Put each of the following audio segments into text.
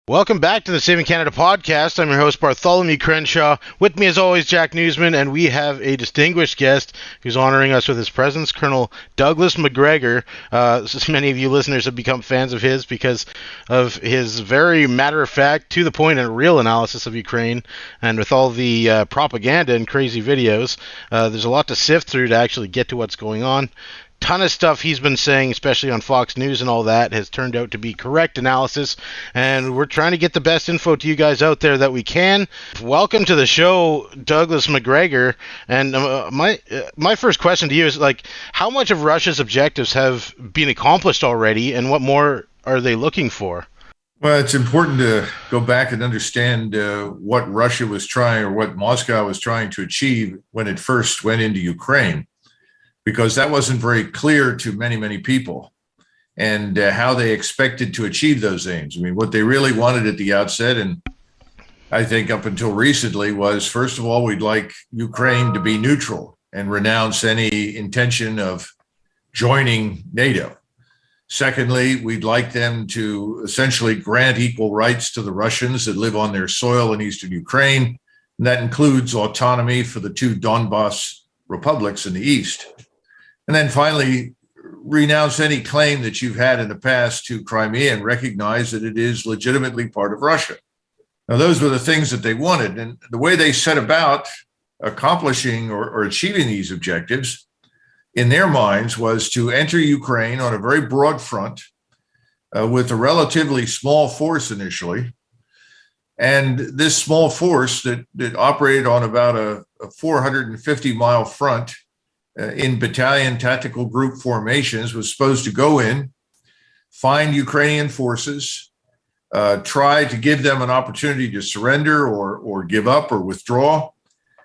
Welcome back to the Saving Canada podcast. I'm your host, Bartholomew Crenshaw. With me, as always, Jack Newsman, and we have a distinguished guest who's honoring us with his presence, Colonel Douglas McGregor. Many of you listeners have become fans of his because of his very matter-of-fact, to-the-point, and real analysis of Ukraine. And with all the propaganda and crazy videos, there's a lot to sift through to actually get to what's going on. Ton of stuff he's been saying, especially on Fox News and all that, has turned out to be correct analysis, and we're trying to get the best info to you guys out there that we can. Welcome to the show, Douglas McGregor. And my first question to you is, how much of Russia's objectives have been accomplished already, and what more are they looking for? Well, it's important to go back and understand what Russia was trying, or what Moscow was trying to achieve when it first went into Ukraine, because that wasn't very clear to many people, and how they expected to achieve those aims. I mean, what they really wanted at the outset, and I think up until recently, was, first of all, we'd like Ukraine to be neutral and renounce any intention of joining NATO. Secondly, we'd like them to essentially grant equal rights to the Russians that live on their soil in eastern Ukraine, and that includes autonomy for the two Donbas republics in the east. And then finally, renounce any claim that you've had in the past to Crimea and recognize that it is legitimately part of Russia. Now, those were the things that they wanted. And the way they set about accomplishing or achieving these objectives in their minds was to enter Ukraine on a very broad front with a relatively small force initially. And this small force that operated on about a 450-mile front in battalion tactical group formations was supposed to go in, find Ukrainian forces, try to give them an opportunity to surrender or give up or withdraw.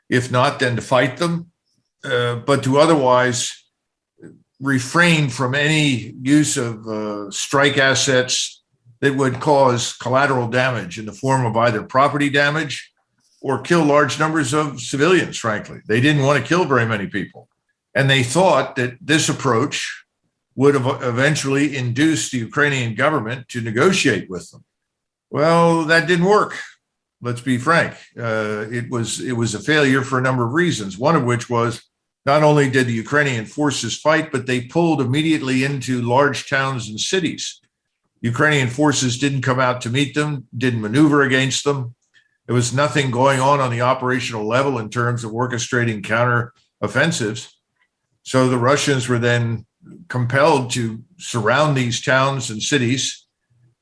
If not, then to fight them, but to otherwise refrain from any use of strike assets that would cause collateral damage in the form of either property damage or kill large numbers of civilians, frankly. They didn't want to kill very many people. And they thought that this approach would have eventually induced the Ukrainian government to negotiate with them. Well, that didn't work. Let's be frank. It was a failure for a number of reasons, one of which was not only did the Ukrainian forces fight, but they pulled immediately into large towns and cities. Ukrainian forces didn't come out to meet them, didn't maneuver against them. There was nothing going on the operational level in terms of orchestrating counter offensives. So the Russians were then compelled to surround these towns and cities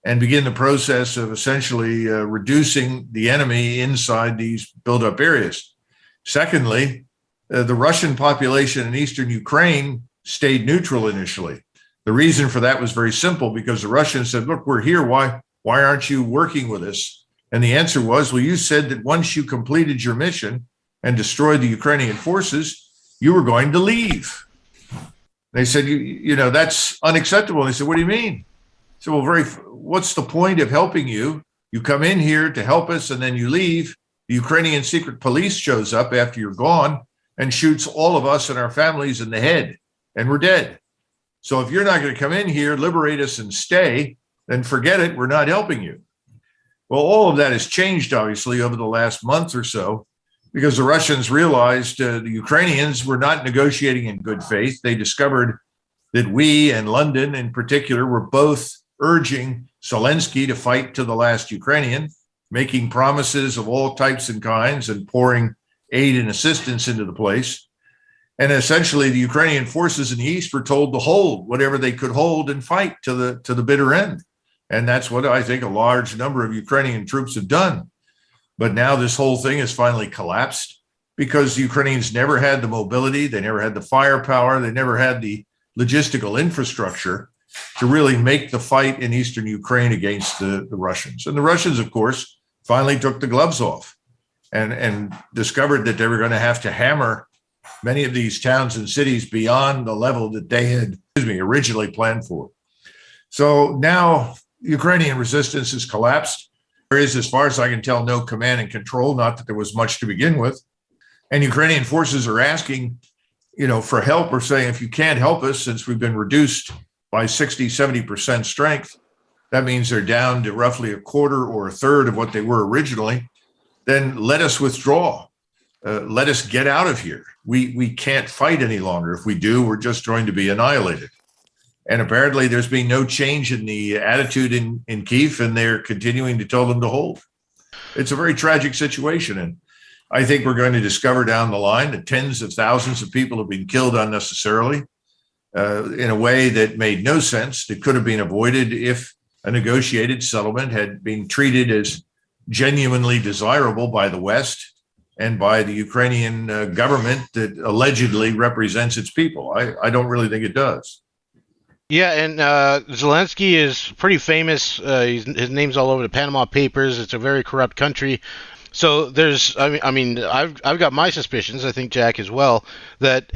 and begin the process of essentially reducing the enemy inside these built-up areas. Secondly, the Russian population in eastern Ukraine stayed neutral initially. The reason for that was very simple, because the Russians said, look, we're here. Why aren't you working with us? And the answer was, well, you said that once you completed your mission and destroyed the Ukrainian forces, you were going to leave. They said, you know, that's unacceptable. And they said, what do you mean? I said, well, what's the point of helping you? You come in here to help us and then you leave. The Ukrainian secret police shows up after you're gone and shoots all of us and our families in the head, and we're dead. So if you're not going to come in here, liberate us and stay, then forget it. We're not helping you. Well, all of that has changed, obviously, over the last month or so, because the Russians realized the Ukrainians were not negotiating in good faith. They discovered that we, and London in particular, were both urging Zelensky to fight to the last Ukrainian, making promises of all types and kinds and pouring aid and assistance into the place. And essentially, the Ukrainian forces in the east were told to hold whatever they could hold and fight to the bitter end. And that's what I think a large number of Ukrainian troops have done. But now this whole thing has finally collapsed because the Ukrainians never had the mobility, they never had the firepower, they never had the logistical infrastructure to really make the fight in eastern Ukraine against the Russians. And the Russians, of course, finally took the gloves off and discovered that they were going to have to hammer many of these towns and cities beyond the level that they had originally planned for. So now Ukrainian resistance has collapsed. There is, as far as I can tell, no command and control, not that there was much to begin with. And Ukrainian forces are asking, for help, or saying, if you can't help us, since we've been reduced by 60, 70% strength, that means they're down to roughly a quarter or a third of what they were originally, then let us withdraw. Let us get out of here. We can't fight any longer. If we do, we're just going to be annihilated. And apparently there's been no change in the attitude in Kyiv, and they're continuing to tell them to hold. It's a very tragic situation. And I think we're going to discover down the line that tens of thousands of people have been killed unnecessarily in a way that made no sense, that could have been avoided if a negotiated settlement had been treated as genuinely desirable by the West and by the Ukrainian government that allegedly represents its people. I don't really think it does. Yeah, and Zelensky is pretty famous. His name's all over the Panama Papers. It's a very corrupt country. So there's, I've got my suspicions. I think Jack as well. That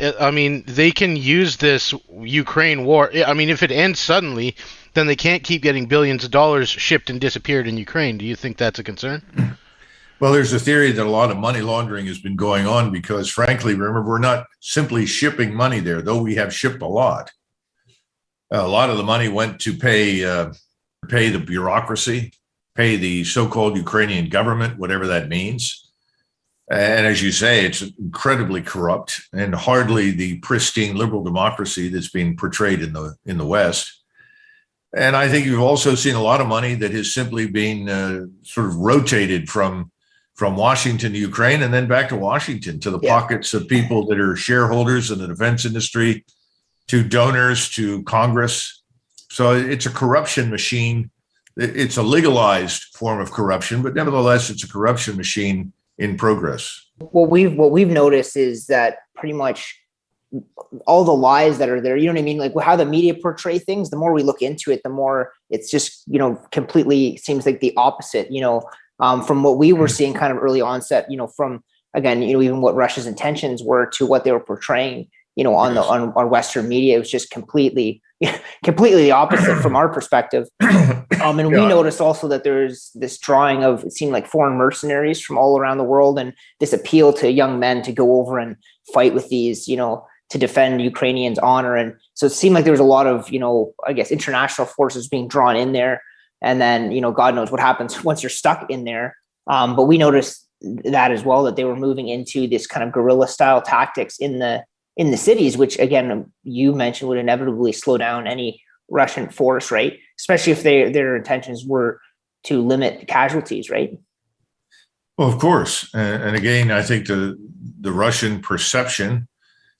they can use this Ukraine war. I mean, if it ends suddenly, then they can't keep getting billions of dollars shipped and disappeared in Ukraine. Do you think that's a concern? Well, there's a theory that a lot of money laundering has been going on because, frankly, remember, we're not simply shipping money there, though we have shipped a lot. A lot of the money went to pay the bureaucracy, pay the so-called Ukrainian government, whatever that means. And as you say, it's incredibly corrupt and hardly the pristine liberal democracy that's being portrayed in the West. And I think you've also seen a lot of money that has simply been sort of rotated from Washington to Ukraine and then back to Washington to the pockets of people that are shareholders in the defense industry, to donors, to Congress. So it's a corruption machine. It's a legalized form of corruption, but nevertheless, it's a corruption machine in progress. What we've noticed is that pretty much all the lies that are there, you know what I mean? Like how the media portray things, the more we look into it, the more it's just, completely seems like the opposite, from what we were seeing kind of early onset, from, again, even what Russia's intentions were to what they were portraying, on our Western media. It was just completely the opposite from our perspective. And we noticed also that there's this drawing of, it seemed like foreign mercenaries from all around the world, and this appeal to young men to go over and fight with these, to defend Ukrainians' honor. And so it seemed like there was a lot of, I guess, international forces being drawn in there. And then, God knows what happens once you're stuck in there. But we noticed that as well, that they were moving into this kind of guerrilla style tactics in the cities, which again, you mentioned would inevitably slow down any Russian force, right? Especially if their intentions were to limit casualties, right? Well, of course. And again, I think the Russian perception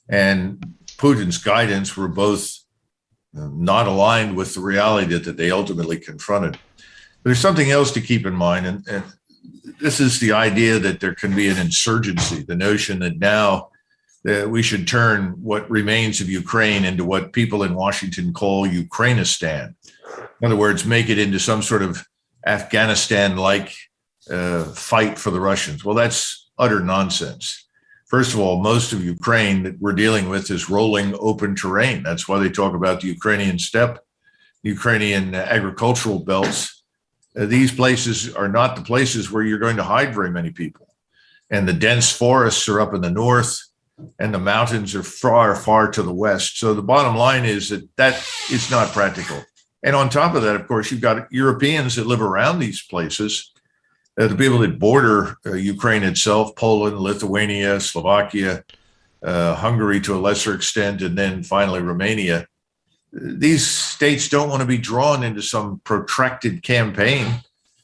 and Putin's guidance were both not aligned with the reality that they ultimately confronted. There's something else to keep in mind, and this is the idea that there can be an insurgency, the notion that now we should turn what remains of Ukraine into what people in Washington call Ukrainistan. In other words, make it into some sort of Afghanistan-like fight for the Russians. Well, that's utter nonsense. First of all, most of Ukraine that we're dealing with is rolling open terrain. That's why they talk about the Ukrainian steppe, Ukrainian agricultural belts. These places are not the places where you're going to hide very many people. And the dense forests are up in the north, and the mountains are far, far to the west. So the bottom line is that is not practical. And on top of that, of course, you've got Europeans that live around these places, the people that border Ukraine itself, Poland, Lithuania, Slovakia, Hungary to a lesser extent, and then finally Romania. These states don't want to be drawn into some protracted campaign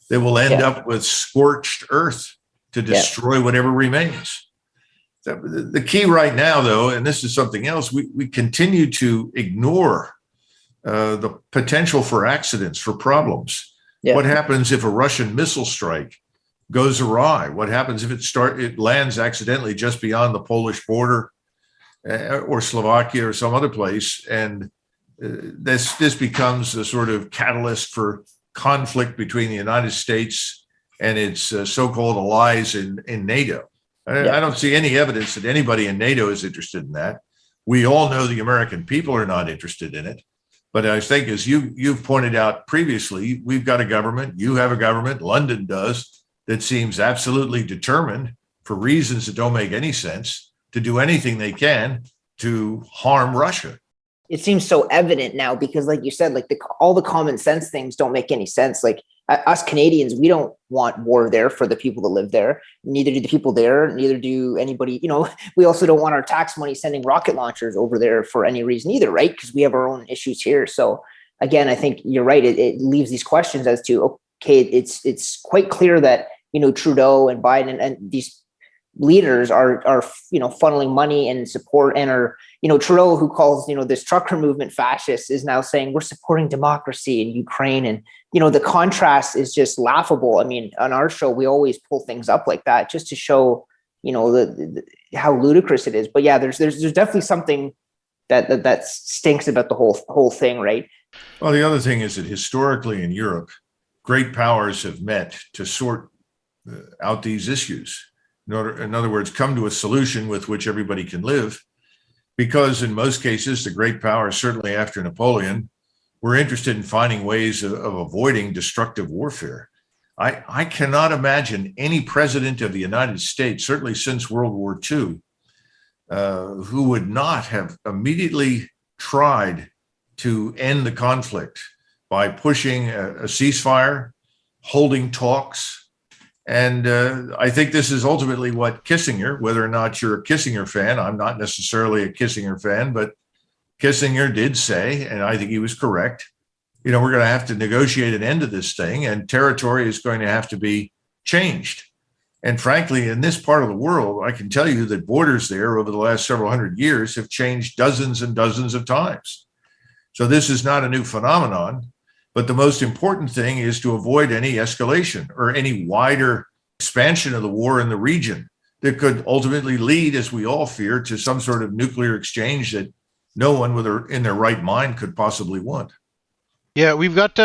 that will end up with scorched earth to destroy whatever remains. The key right now, though, and this is something else, we continue to ignore the potential for accidents, for problems. Yeah. What happens if a Russian missile strike goes awry? What happens if it lands accidentally just beyond the Polish border or Slovakia or some other place? And this becomes a sort of catalyst for conflict between the United States and its so-called allies in NATO. I don't see any evidence that anybody in NATO is interested in that. We all know the American people are not interested in it. But I think, as you've pointed out previously, we've got a government, you have a government, London does, that seems absolutely determined, for reasons that don't make any sense, to do anything they can to harm Russia. it seems so evident now because, like you said, like all the common sense things don't make any sense. Like us Canadians, we don't want war there for the people that live there. Neither do the people there. Neither do anybody. We also don't want our tax money sending rocket launchers over there for any reason either, right? Because we have our own issues here. So again, I think you're right. It leaves these questions as to, okay, it's quite clear that Trudeau and Biden and these leaders are funneling money and support, and are Trudeau, who calls this trucker movement fascist, is now saying we're supporting democracy in Ukraine, and the contrast is just laughable. I mean, on our show we always pull things up like that just to show how ludicrous it is. But yeah, there's definitely something that stinks about the whole thing, right? Well, the other thing is that historically in Europe, great powers have met to sort out these issues. In other words, come to a solution with which everybody can live, because in most cases, the great powers, certainly after Napoleon, were interested in finding ways of avoiding destructive warfare. I cannot imagine any president of the United States, certainly since World War II, who would not have immediately tried to end the conflict by pushing a ceasefire, holding talks. And I think this is ultimately what Kissinger, whether or not you're a Kissinger fan, I'm not necessarily a Kissinger fan, but Kissinger did say, and I think he was correct, we're going to have to negotiate an end to this thing, and territory is going to have to be changed. And frankly, in this part of the world, I can tell you that borders there over the last several hundred years have changed dozens and dozens of times. So this is not a new phenomenon. But the most important thing is to avoid any escalation or any wider expansion of the war in the region that could ultimately lead, as we all fear, to some sort of nuclear exchange that no one in their right mind could possibly want. Yeah, we've got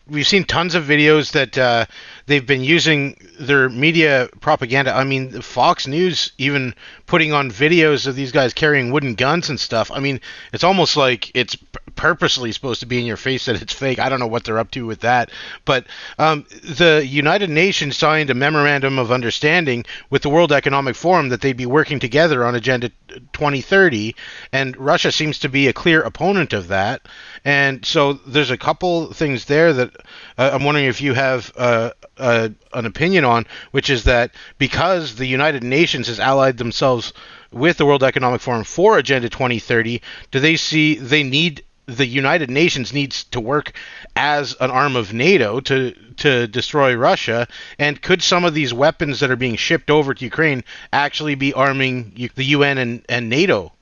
we've seen tons of videos that they've been using their media propaganda. I mean, Fox News even putting on videos of these guys carrying wooden guns and stuff. I mean, it's almost like it's purposely supposed to be in your face that it's fake. I don't know what they're up to with that. But the United Nations signed a memorandum of understanding with the World Economic Forum that they'd be working together on Agenda 2030, and Russia seems to be a clear opponent of that. And so there's a couple things there that I'm wondering if you have an opinion on, which is that because the United Nations has allied themselves with the World Economic Forum for Agenda 2030, do they see the United Nations needs to work as an arm of NATO to destroy Russia? And could some of these weapons that are being shipped over to Ukraine actually be arming the UN and NATO?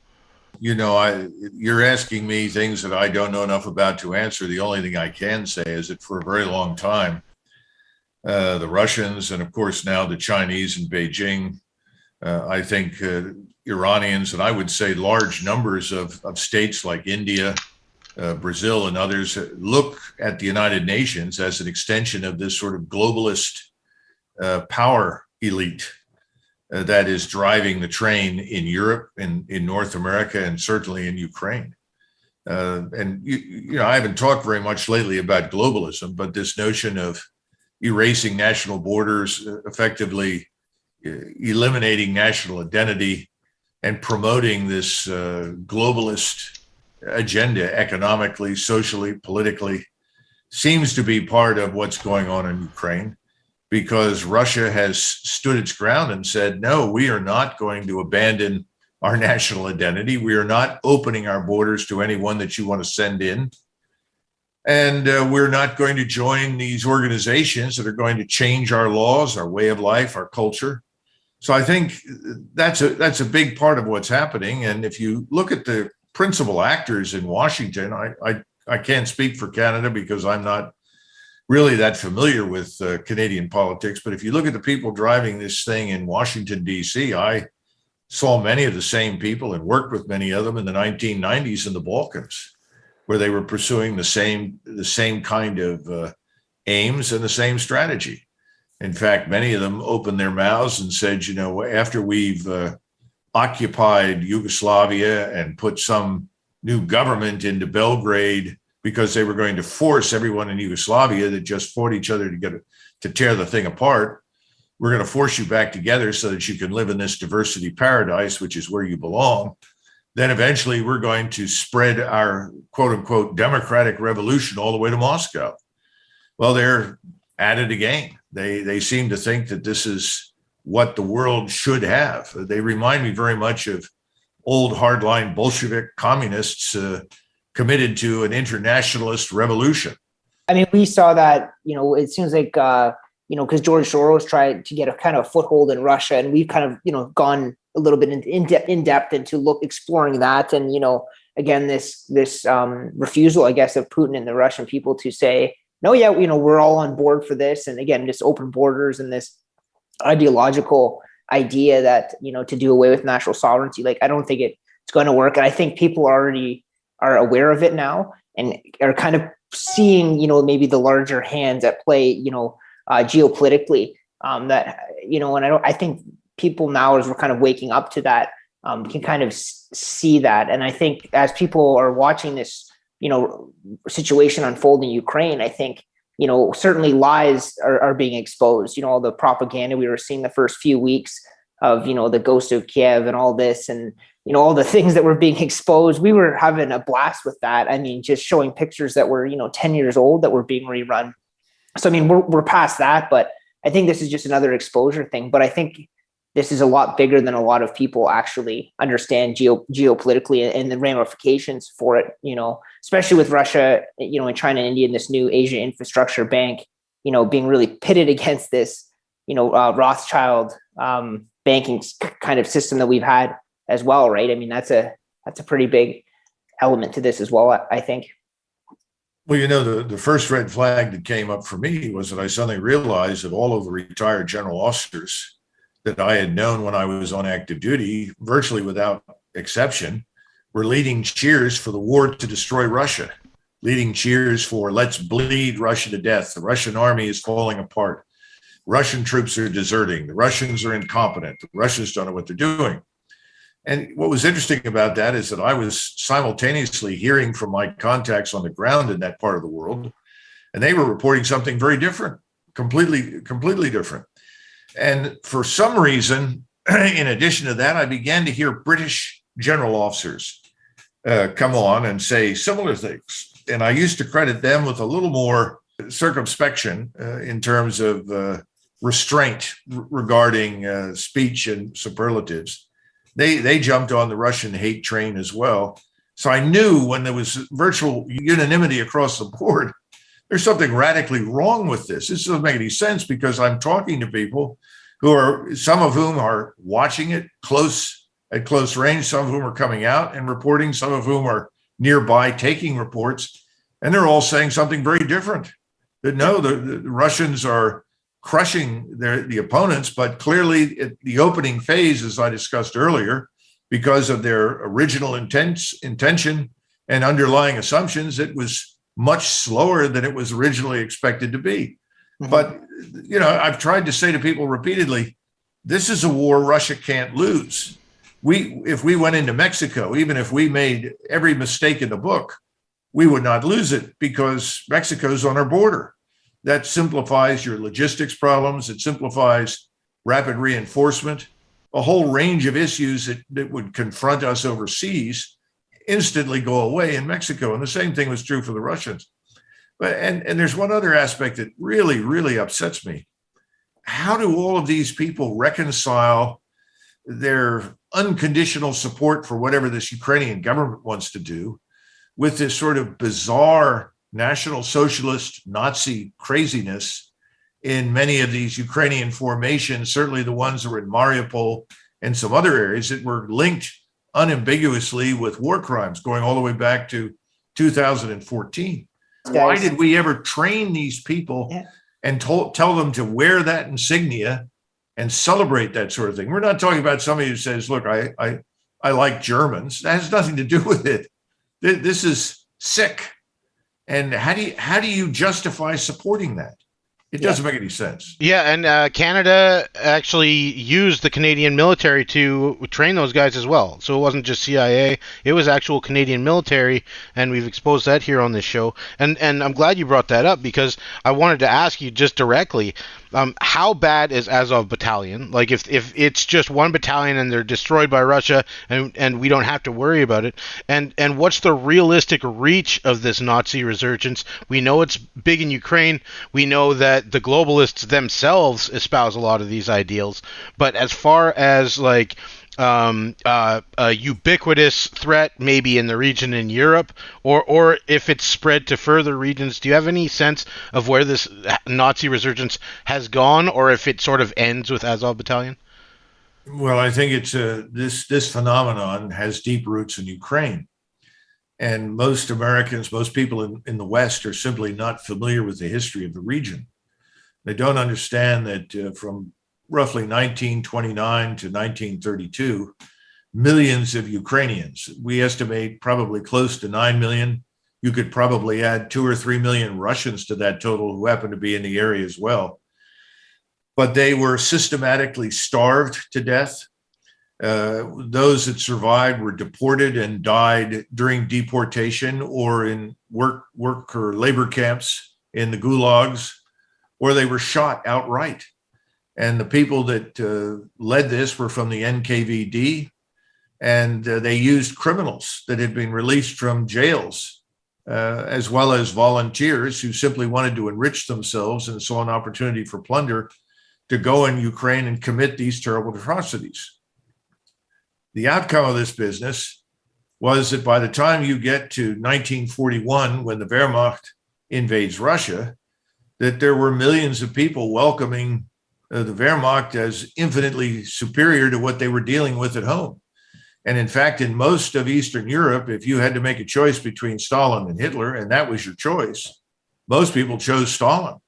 You're asking me things that I don't know enough about to answer. The only thing I can say is that for a very long time, the Russians and, of course, now the Chinese and Beijing, I think Iranians, and I would say large numbers of states like India, Brazil, and others look at the United Nations as an extension of this sort of globalist power elite that is driving the train in Europe and in North America and certainly in Ukraine. And I haven't talked very much lately about globalism, but this notion of erasing national borders, effectively eliminating national identity, and promoting this globalist agenda economically, socially, politically, seems to be part of what's going on in Ukraine, because Russia has stood its ground and said, no, we are not going to abandon our national identity. We are not opening our borders to anyone that you want to send in. And we're not going to join these organizations that are going to change our laws, our way of life, our culture. So I think that's a big part of what's happening. And if you look at the principal actors in Washington, I can't speak for Canada because I'm not really that familiar with Canadian politics. But if you look at the people driving this thing in Washington, D.C., I saw many of the same people and worked with many of them in the 1990s in the Balkans, where they were pursuing the same kind of aims and the same strategy. In fact, many of them opened their mouths and said, after we've occupied Yugoslavia and put some new government into Belgrade, because they were going to force everyone in Yugoslavia that just fought each other to tear the thing apart, we're going to force you back together so that you can live in this diversity paradise, which is where you belong. then eventually we're going to spread our quote unquote democratic revolution all the way to Moscow. Well, they're at it again. They seem to think that this is what the world should have. They remind me very much of old hardline Bolshevik communists committed to an internationalist revolution. I mean, we saw that, it seems like, because George Soros tried to get a kind of foothold in Russia, and we've kind of, gone a little bit in depth into exploring that. And, again, this refusal, I guess, of Putin and the Russian people to say, no, yeah, we're all on board for this. And again, just open borders and this ideological idea that, to do away with national sovereignty, I don't think it's going to work. And I think people already are aware of it now and are kind of seeing, maybe the larger hands at play, geopolitically, that, and I think people now, as we're kind of waking up to that, can kind of see that. And I think as people are watching this, situation unfold in Ukraine, I think, certainly lies are being exposed, all the propaganda we were seeing the first few weeks of, the ghost of Kiev and all this, and, all the things that were being exposed. We were having a blast with that. I mean, just showing pictures that were, 10 years old that were being rerun. So, I mean, we're past that, but I think this is just another exposure thing. But I think this is a lot bigger than a lot of people actually understand geopolitically and the ramifications for it, especially with Russia, and China and India and this new Asia Infrastructure Bank, being really pitted against this, Rothschild banking kind of system that we've had as well, right? I mean, that's a pretty big element to this as well, I think. Well, the first red flag that came up for me was that I suddenly realized that all of the retired general officers that I had known when I was on active duty, virtually without exception, were leading cheers for the war to destroy Russia, leading cheers for let's bleed Russia to death. The Russian army is falling apart. Russian troops are deserting. The Russians are incompetent. The Russians don't know what they're doing. And what was interesting about that is that I was simultaneously hearing from my contacts on the ground in that part of the world, and they were reporting something very different, completely different. And for some reason, in addition to that, I began to hear British general officers come on and say similar things. And I used to credit them with a little more circumspection in terms of restraint regarding speech and superlatives. They jumped on the Russian hate train as well. So I knew when there was virtual unanimity across the board, there's something radically wrong with this. This doesn't make any sense because I'm talking to people who are, some of whom are watching it at close range, some of whom are coming out and reporting, some of whom are nearby taking reports, and they're all saying something very different. That no, the Russians are crushing the opponents, but clearly at the opening phase, as I discussed earlier, because of their original intention and underlying assumptions, it was much slower than it was originally expected to be. Mm-hmm. But, I've tried to say to people repeatedly, this is a war Russia can't lose. If we went into Mexico, even if we made every mistake in the book, we would not lose it because Mexico's on our border. That simplifies your logistics problems. It simplifies rapid reinforcement, a whole range of issues that would confront us overseas instantly go away in Mexico. And the same thing was true for the Russians. And there's one other aspect that really, really upsets me. How do all of these people reconcile their unconditional support for whatever this Ukrainian government wants to do with this sort of bizarre National Socialist Nazi craziness in many of these Ukrainian formations, certainly the ones that were in Mariupol and some other areas that were linked unambiguously with war crimes going all the way back to 2014. Why did we ever train these people and tell them to wear that insignia and celebrate that sort of thing? We're not talking about somebody who says, look, I like Germans. That has nothing to do with it. This is sick. And how do you justify supporting that? It doesn't make any sense. Yeah, and Canada actually used the Canadian military to train those guys as well. So it wasn't just CIA; it was actual Canadian military, and we've exposed that here on this show. And I'm glad you brought that up because I wanted to ask you just directly, how bad is Azov Battalion? Like, if it's just one battalion and they're destroyed by Russia, and we don't have to worry about it, and what's the realistic reach of this Nazi resurgence? We know it's big in Ukraine. We know that the globalists themselves espouse a lot of these ideals, but as far as like a ubiquitous threat maybe in the region in Europe, or if it's spread to further regions, do you have any sense of where this Nazi resurgence has gone, or if it sort of ends with Azov Battalion? Well, I think it's this phenomenon has deep roots in Ukraine. And most Americans, most people in the West are simply not familiar with the history of the region. They don't understand that from roughly 1929 to 1932, millions of Ukrainians, we estimate probably close to 9 million. You could probably add 2 or 3 million Russians to that total who happen to be in the area as well. But they were systematically starved to death. Those that survived were deported and died during deportation or in work or labor camps in the gulags, or they were shot outright. And the people that led this were from the NKVD, and they used criminals that had been released from jails, as well as volunteers who simply wanted to enrich themselves and saw an opportunity for plunder to go in Ukraine and commit these terrible atrocities. The outcome of this business was that by the time you get to 1941, when the Wehrmacht invades Russia, that there were millions of people welcoming the Wehrmacht as infinitely superior to what they were dealing with at home. And in fact, in most of Eastern Europe, if you had to make a choice between Stalin and Hitler, and that was your choice, most people chose Stalin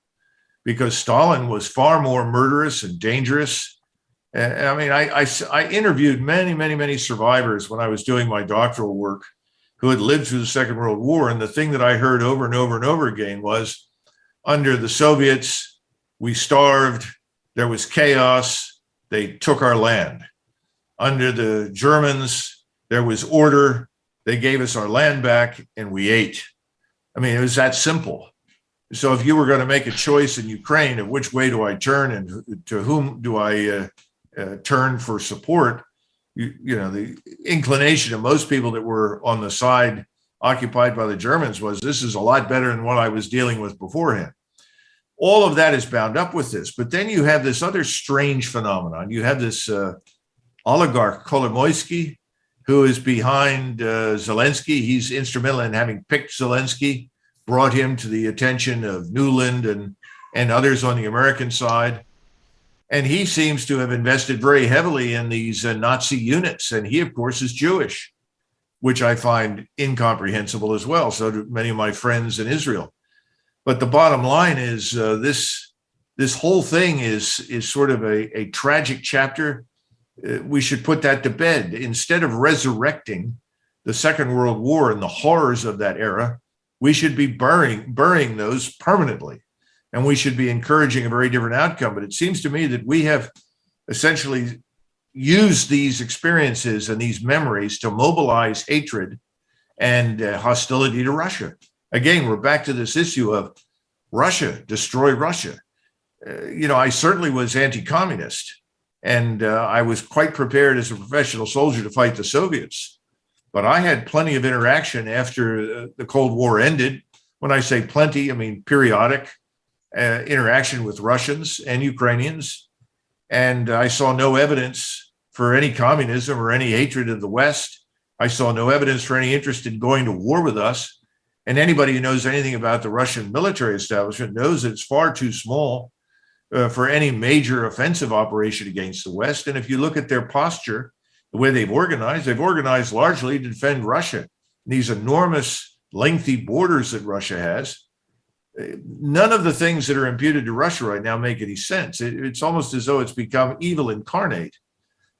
because Stalin was far more murderous and dangerous. I mean, I interviewed many survivors when I was doing my doctoral work who had lived through the Second World War. And the thing that I heard over and over and over again was, under the Soviets, we starved, there was chaos, they took our land. Under the Germans, there was order, they gave us our land back, and we ate. I mean, it was that simple. So if you were going to make a choice in Ukraine of which way do I turn and to whom do I turn for support, you know, the inclination of most people that were on the side occupied by the Germans was, this is a lot better than what I was dealing with beforehand. All of that is bound up with this. But then you have this other strange phenomenon. You have this oligarch, Kolomoisky, who is behind Zelensky. He's instrumental in having picked Zelensky, brought him to the attention of Newland and others on the American side. And he seems to have invested very heavily in these Nazi units. And he, of course, is Jewish, which I find incomprehensible as well. So do many of my friends in Israel. But the bottom line is this whole thing is sort of a tragic chapter. We should put that to bed. Instead of resurrecting the Second World War and the horrors of that era, we should be burying those permanently. And we should be encouraging a very different outcome. But it seems to me that we have essentially used these experiences and these memories to mobilize hatred and hostility to Russia. Again, we're back to this issue of Russia, destroy Russia. You know, I certainly was anti-communist, and I was quite prepared as a professional soldier to fight the Soviets. But I had plenty of interaction after the Cold War ended. When I say plenty, I mean periodic interaction with Russians and Ukrainians. And I saw no evidence for any communism or any hatred of the West. I saw no evidence for any interest in going to war with us. And anybody who knows anything about the Russian military establishment knows that it's far too small for any major offensive operation against the West. And if you look at their posture, the way they've organized largely to defend Russia. These enormous, lengthy borders that Russia has. None of the things that are imputed to Russia right now make any sense. It's almost as though it's become evil incarnate.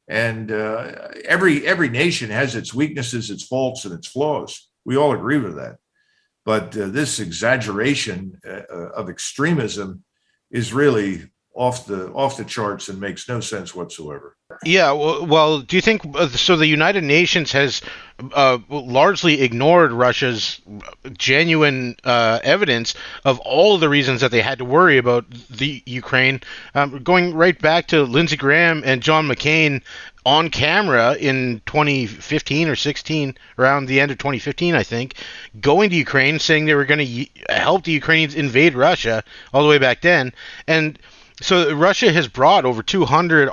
And every nation has its weaknesses, its faults, and its flaws. We all agree with that. But this exaggeration of extremism is really off the charts and makes no sense whatsoever. Yeah, well, do you think so? The United Nations has largely ignored Russia's genuine evidence of all of the reasons that they had to worry about the Ukraine, going right back to Lindsey Graham and John McCain on camera in 2015 or 16, around the end of 2015, I think, going to Ukraine saying they were going to help the Ukrainians invade Russia all the way back then. And so Russia has brought over 200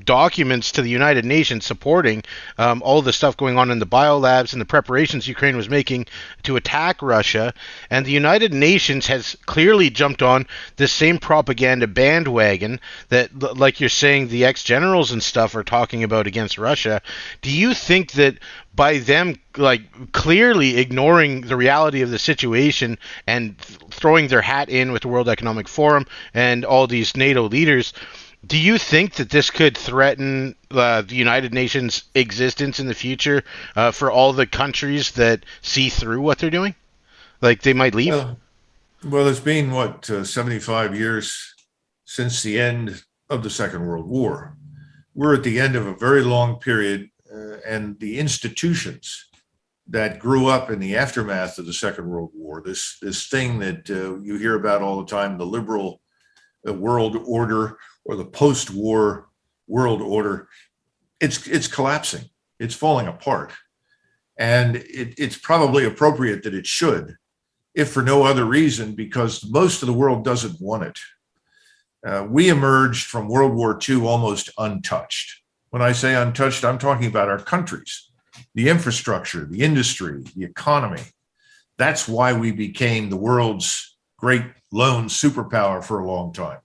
documents to the United Nations supporting all the stuff going on in the biolabs and the preparations Ukraine was making to attack Russia. And the United Nations has clearly jumped on this same propaganda bandwagon that, like you're saying, the ex-generals and stuff are talking about against Russia. Do you think that by them clearly ignoring the reality of the situation and throwing their hat in with the World Economic Forum and all these NATO leaders, do you think that this could threaten the United Nations' existence in the future for all the countries that see through what they're doing? Like they might leave? Well, it's been, 75 years since the end of the Second World War. We're at the end of a very long period, and the institutions that grew up in the aftermath of the Second World War, this thing that you hear about all the time, the liberal world order or the post-war world order, it's collapsing. It's falling apart. And it's probably appropriate that it should, if for no other reason, because most of the world doesn't want it. We emerged from World War II almost untouched. When I say untouched, I'm talking about our countries, the infrastructure, the industry, the economy. That's why we became the world's great lone superpower for a long time.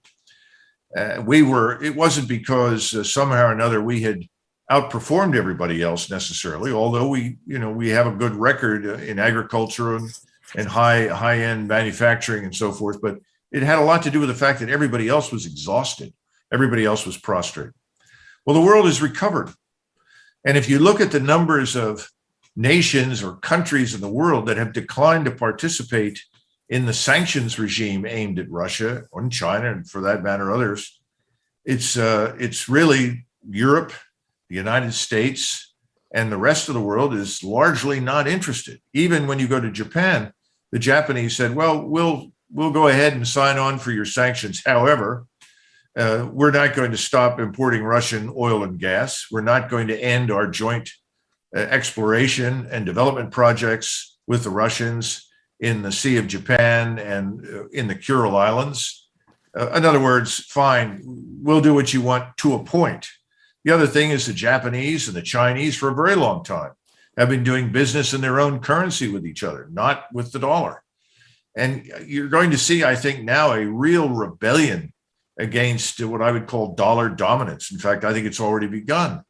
It wasn't because somehow or another we had outperformed everybody else necessarily, although we have a good record in agriculture and high-end manufacturing and so forth, but it had a lot to do with the fact that everybody else was exhausted. Everybody else was prostrate. Well, the world has recovered. And if you look at the numbers of nations or countries in the world that have declined to participate in the sanctions regime aimed at Russia or China, and for that matter, others, it's really Europe, the United States, and the rest of the world is largely not interested. Even when you go to Japan, the Japanese said, well, we'll go ahead and sign on for your sanctions. However, we're not going to stop importing Russian oil and gas. We're not going to end our joint exploration and development projects with the Russians in the Sea of Japan and in the Kuril Islands. In other words, fine, we'll do what you want to a point. The other thing is the Japanese and the Chinese for a very long time have been doing business in their own currency with each other, not with the dollar. And you're going to see, I think, now a real rebellion against what I would call dollar dominance. In fact, I think it's already begun.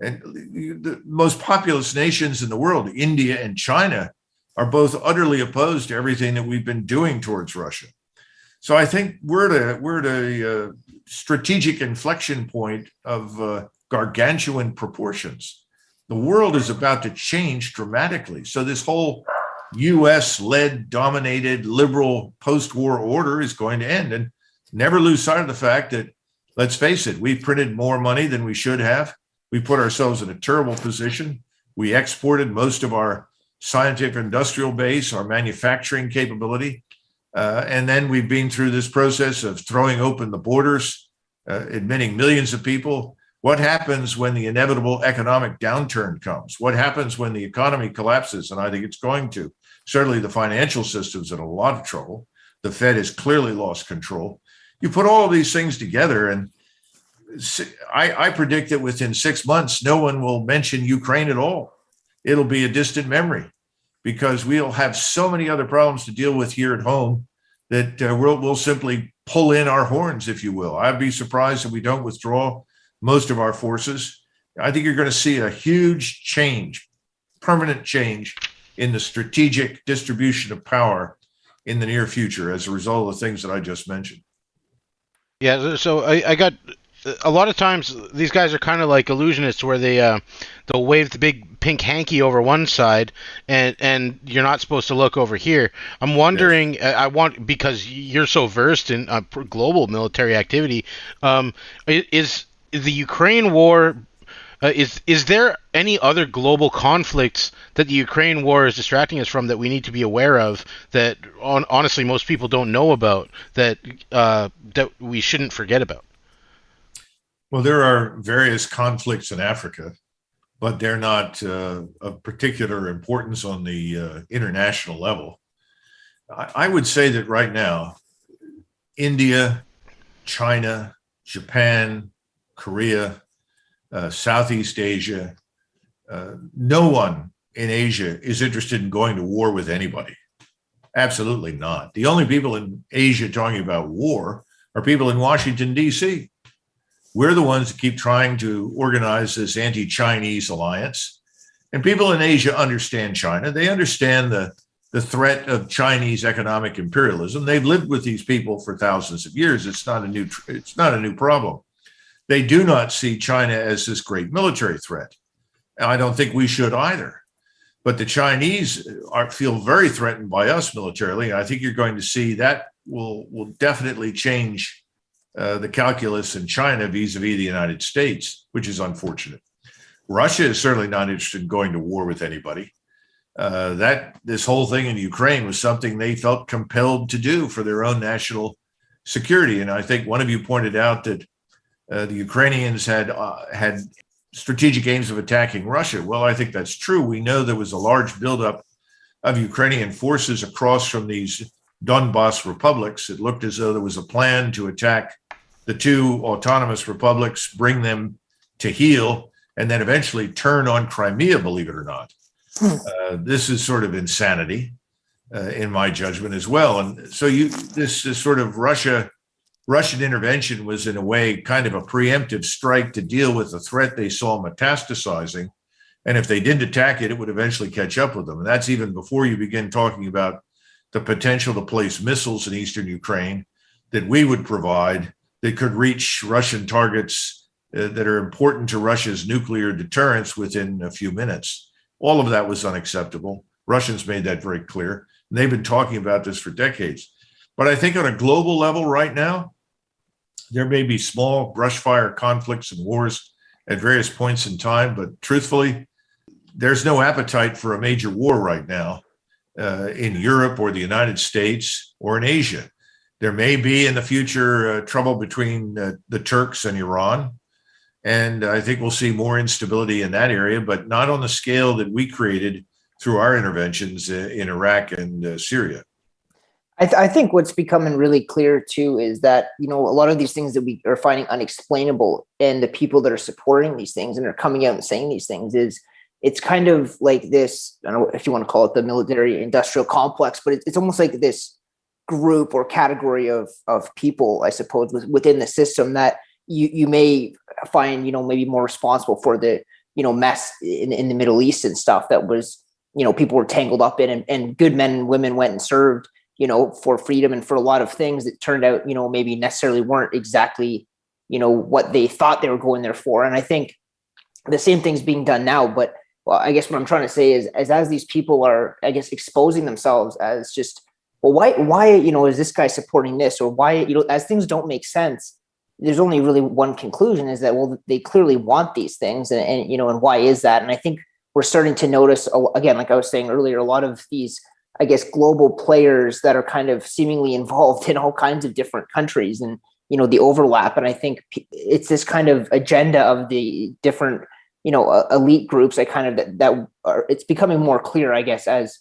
And the most populous nations in the world, India and China, are both utterly opposed to everything that we've been doing towards Russia. So I think we're at a strategic inflection point of gargantuan proportions. The world is about to change dramatically. So this whole US-led, dominated, liberal post-war order is going to end. And never lose sight of the fact that, let's face it, we've printed more money than we should have. We put ourselves in a terrible position. We exported most of our scientific industrial base, our manufacturing capability. And then we've been through this process of throwing open the borders, admitting millions of people. What happens when the inevitable economic downturn comes? What happens when the economy collapses? And I think it's going to. Certainly the financial system's in a lot of trouble. The Fed has clearly lost control. You put all of these things together, and I predict that within 6 months, no one will mention Ukraine at all. It'll be a distant memory because we'll have so many other problems to deal with here at home that we'll simply pull in our horns, if you will. I'd be surprised if we don't withdraw most of our forces. I think you're going to see a huge change, permanent change in the strategic distribution of power in the near future as a result of the things that I just mentioned. Yeah, so I got a lot of times these guys are kind of like illusionists, where they'll wave the big pink hanky over one side, and you're not supposed to look over here. I'm Yes. wondering, because you're so versed in global military activity, is the Ukraine war? Is there any other global conflicts that the Ukraine war is distracting us from that we need to be aware of, that honestly most people don't know about, that we shouldn't forget about? Well, there are various conflicts in Africa, but they're not of particular importance on the international level. I would say that right now, India, China, Japan, Korea, Southeast Asia, no one in Asia is interested in going to war with anybody. Absolutely not. The only people in Asia talking about war are people in Washington, D.C. We're the ones that keep trying to organize this anti-Chinese alliance. And people in Asia understand China. They understand the threat of Chinese economic imperialism. They've lived with these people for thousands of years. It's not a new problem. They do not see China as this great military threat. And I don't think we should either. But the Chinese feel very threatened by us militarily. And I think you're going to see that will definitely change the calculus in China vis-a-vis the United States, which is unfortunate. Russia is certainly not interested in going to war with anybody. This whole thing in Ukraine was something they felt compelled to do for their own national security. And I think one of you pointed out that the Ukrainians had strategic aims of attacking Russia. Well, I think that's true. We know there was a large buildup of Ukrainian forces across from these Donbas republics. It looked as though there was a plan to attack the two autonomous republics, bring them to heel, and then eventually turn on Crimea, believe it or not. This is sort of insanity, in my judgment as well. And so this sort of Russian intervention was in a way kind of a preemptive strike to deal with the threat they saw metastasizing. And if they didn't attack it, it would eventually catch up with them. And that's even before you begin talking about the potential to place missiles in eastern Ukraine that we would provide that could reach Russian targets that are important to Russia's nuclear deterrence within a few minutes. All of that was unacceptable. Russians made that very clear. And they've been talking about this for decades. But I think on a global level right now, there may be small brush fire conflicts and wars at various points in time, but truthfully, there's no appetite for a major war right now in Europe or the United States or in Asia. There may be in the future trouble between the Turks and Iran, and I think we'll see more instability in that area, but not on the scale that we created through our interventions in Iraq and Syria. I think what's becoming really clear too is that, a lot of these things that we are finding unexplainable, and the people that are supporting these things and are coming out and saying these things, it's kind of like this, I don't know if you want to call it the military industrial complex, but it's almost like this group or category of people, I suppose, within the system that you may find, maybe more responsible for the, mess in the Middle East and stuff that was, people were tangled up in, and good men and women went and served, for freedom and for a lot of things that turned out, maybe necessarily weren't exactly, what they thought they were going there for. And I think the same thing's being done now. But well, I guess what I'm trying to say is, as these people are, I guess, exposing themselves as just, well, why, is this guy supporting this, or why, as things don't make sense, there's only really one conclusion, is that, well, they clearly want these things, and and why is that? And I think we're starting to notice, again, like I was saying earlier, a lot of these, I guess, global players that are kind of seemingly involved in all kinds of different countries, and, the overlap. And I think it's this kind of agenda of the different, elite groups that kind of, that are, it's becoming more clear, I guess, as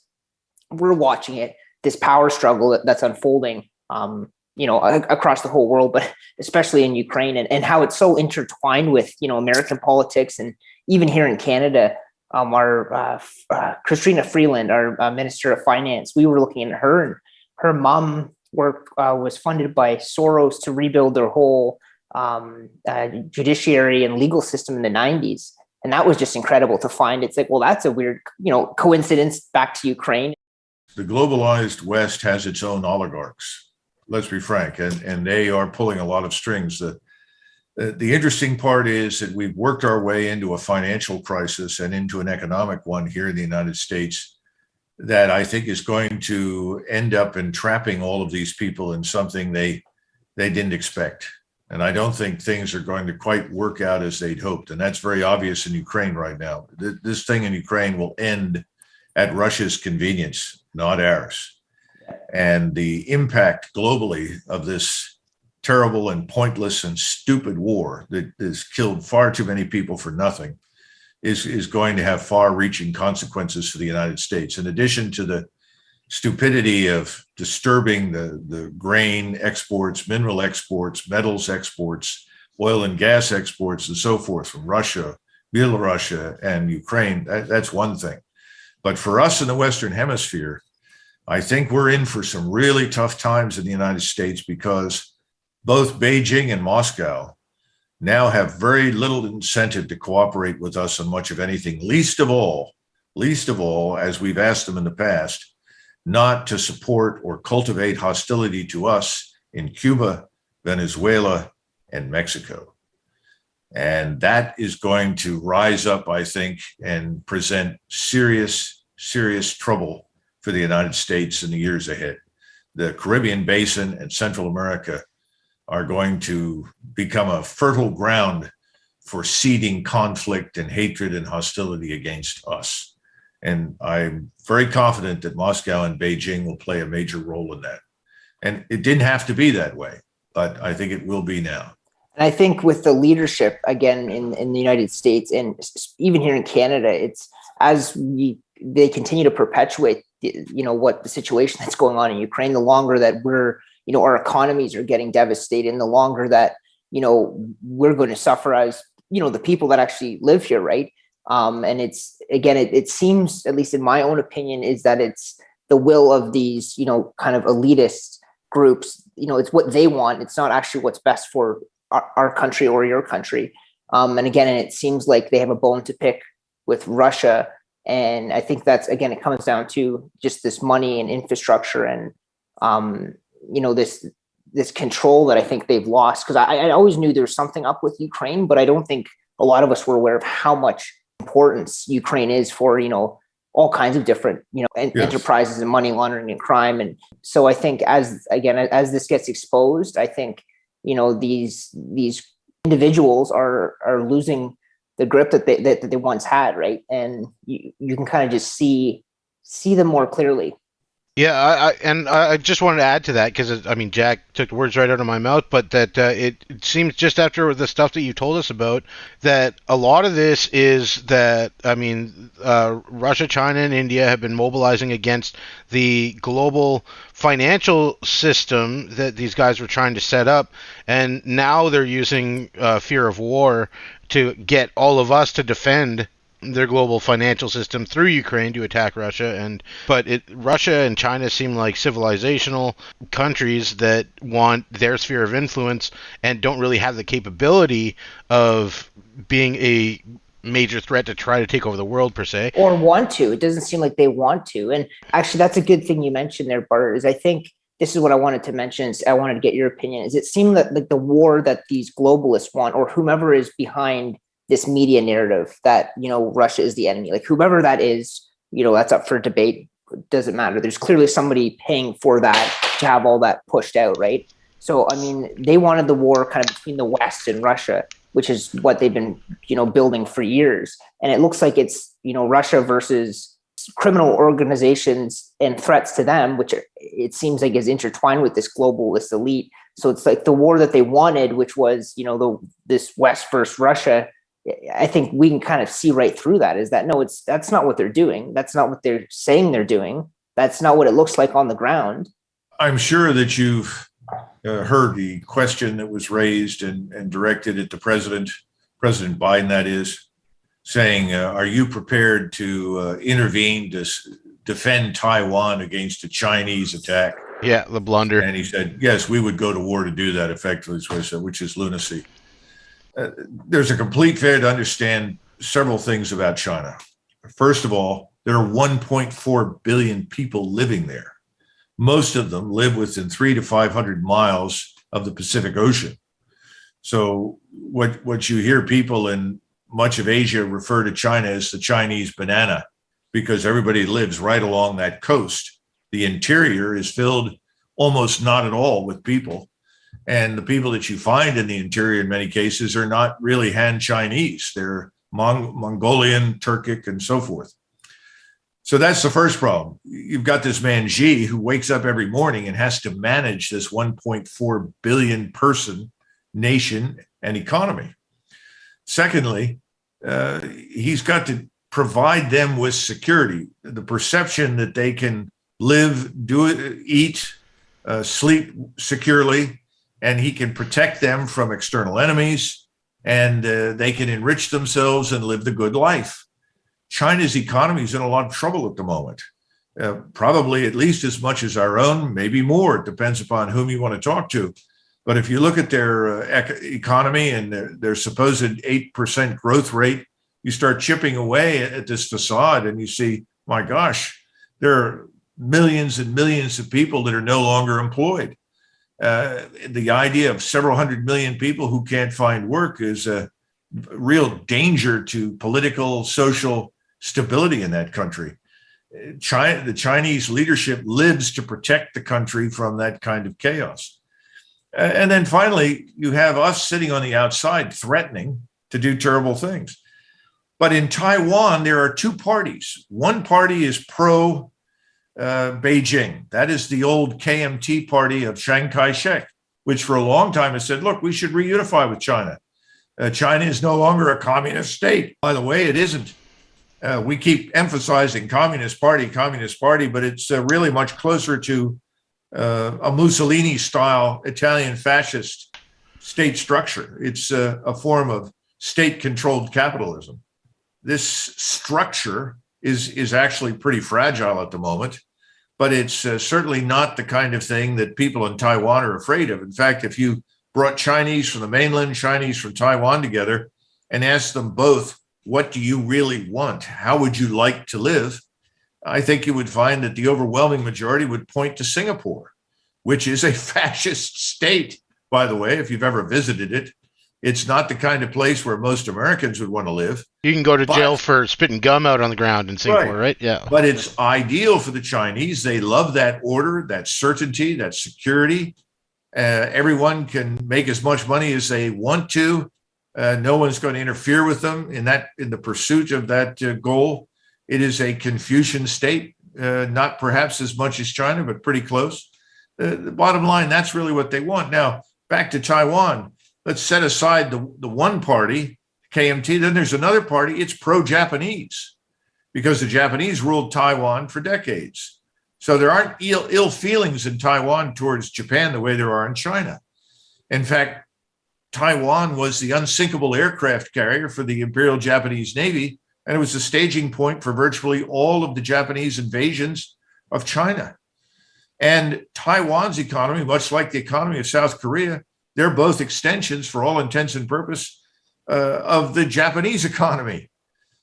we're watching it, this power struggle that's unfolding, across the whole world, but especially in Ukraine, and how it's so intertwined with, American politics. And even here in Canada, our Christina Freeland, our Minister of Finance, we were looking at her, and her mom work was funded by Soros to rebuild their whole judiciary and legal system in the 90s. And that was just incredible to find. It's like, well, that's a weird, coincidence back to Ukraine. The globalized West has its own oligarchs. Let's be frank, and they are pulling a lot of strings. The interesting part is that we've worked our way into a financial crisis and into an economic one here in the United States that I think is going to end up entrapping all of these people in something they didn't expect. And I don't think things are going to quite work out as they'd hoped. And that's very obvious in Ukraine right now. This thing in Ukraine will end at Russia's convenience, not ours. And the impact globally of this terrible and pointless and stupid war that has killed far too many people for nothing is going to have far-reaching consequences for the United States. In addition to the stupidity of disturbing the grain exports, mineral exports, metals exports, oil and gas exports, and so forth from Russia, Belarus, and Ukraine, that's one thing. But for us in the Western Hemisphere, I think we're in for some really tough times in the United States because both Beijing and Moscow now have very little incentive to cooperate with us on much of anything, least of all, as we've asked them in the past, not to support or cultivate hostility to us in Cuba, Venezuela, and Mexico. And that is going to rise up, I think, and present serious, serious trouble for the United States in the years ahead. The Caribbean Basin and Central America are going to become a fertile ground for seeding conflict and hatred and hostility against us. And I'm very confident that Moscow and Beijing will play a major role in that. And it didn't have to be that way, but I think it will be now. And I think with the leadership, again, in the United States and even here in Canada, it's as they continue to perpetuate, what the situation that's going on in Ukraine, the longer that our economies are getting devastated, and the longer that, we're going to suffer as, the people that actually live here, right? And it's, again, it seems, at least in my own opinion, is that it's the will of these, kind of elitist groups, it's what they want. It's not actually what's best for our country or your country. And again, and it seems like they have a bone to pick with Russia. And I think that's, again, it comes down to just this money and infrastructure and, this control that I think they've lost. Because I always knew there was something up with Ukraine, but I don't think a lot of us were aware of how much importance Ukraine is for, all kinds of different, enterprises and money laundering and crime. And so I think as this gets exposed, I think, these individuals are losing the grip that they once had, right? And you can kind of just see them more clearly. Yeah, I just wanted to add to that because, Jack took the words right out of my mouth, but that it seems just after the stuff that you told us about that a lot of this is that, Russia, China, and India have been mobilizing against the global financial system that these guys were trying to set up, and now they're using fear of war to get all of us to defend their global financial system through Ukraine to attack Russia. But Russia and China seem like civilizational countries that want their sphere of influence and don't really have the capability of being a major threat to try to take over the world per se. Or want to. It doesn't seem like they want to. And actually, that's a good thing you mentioned there, Bart, is I think this is what I wanted to mention. I wanted to get your opinion. Is it seemed that like the war that these globalists want, or whomever is behind this media narrative that, Russia is the enemy, like whoever that is, that's up for debate. Doesn't matter. There's clearly somebody paying for that to have all that pushed out, right? So, they wanted the war kind of between the West and Russia, which is what they've been, building for years. And it looks like it's, Russia versus criminal organizations and threats to them, which it seems like is intertwined with this globalist elite. So it's like the war that they wanted, which was, this West versus Russia. I think we can kind of see right through that is that, no, that's not what they're doing. That's not what they're saying they're doing. That's not what it looks like on the ground. I'm sure that you've heard the question that was raised and directed at the President Biden, that is, saying, are you prepared to intervene to defend Taiwan against a Chinese attack? Yeah, the blunder. And he said, yes, we would go to war to do that effectively, which is lunacy. There's a complete failure to understand several things about China. First of all, there are 1.4 billion people living there. Most of them live within 300 to 500 miles of the Pacific Ocean. So what you hear people in much of Asia refer to China as the Chinese banana, because everybody lives right along that coast. The interior is filled almost not at all with people. And the people that you find in the interior in many cases are not really Han Chinese. They're Mongolian, Turkic, and so forth. So that's the first problem. You've got this man Xi who wakes up every morning and has to manage this 1.4 billion person nation and economy. Secondly, he's got to provide them with security, the perception that they can live, eat, sleep securely, and he can protect them from external enemies, and they can enrich themselves and live the good life. China's economy is in a lot of trouble at the moment, probably at least as much as our own, maybe more. It depends upon whom you want to talk to. But if you look at their economy and their supposed 8% growth rate, you start chipping away at this facade and you see, my gosh, there are millions and millions of people that are no longer employed. The idea of several hundred million people who can't find work is a real danger to political, social stability in that country. The Chinese leadership lives to protect the country from that kind of chaos. And then finally, you have us sitting on the outside threatening to do terrible things. But in Taiwan, there are two parties. One party is pro Beijing. That is the old KMT party of Chiang Kai-shek, which for a long time has said, look, we should reunify with China. China is no longer a communist state. By the way, it isn't. We keep emphasizing communist party, but it's really much closer to a Mussolini-style Italian fascist state structure. It's a form of state-controlled capitalism. This structure is actually pretty fragile at the moment, but it's certainly not the kind of thing that people in Taiwan are afraid of. In fact, if you brought Chinese from the mainland, Chinese from Taiwan together, and asked them both, what do you really want? How would you like to live? I think you would find that the overwhelming majority would point to Singapore, which is a fascist state, by the way, if you've ever visited it. It's not the kind of place where most Americans would want to live. You can go to jail for spitting gum out on the ground in Singapore, right? Yeah. But it's ideal for the Chinese. They love that order, that certainty, that security. Everyone can make as much money as they want to. No one's going to interfere with them in the pursuit of that goal. It is a Confucian state, not perhaps as much as China, but pretty close. The bottom line, that's really what they want. Now, back to Taiwan. Let's set aside the one party, KMT. Then there's another party. It's pro-Japanese because the Japanese ruled Taiwan for decades. So there aren't ill feelings in Taiwan towards Japan the way there are in China. In fact, Taiwan was the unsinkable aircraft carrier for the Imperial Japanese Navy, and it was the staging point for virtually all of the Japanese invasions of China. And Taiwan's economy, much like the economy of South Korea, they're both extensions, for all intents and purpose, of the Japanese economy.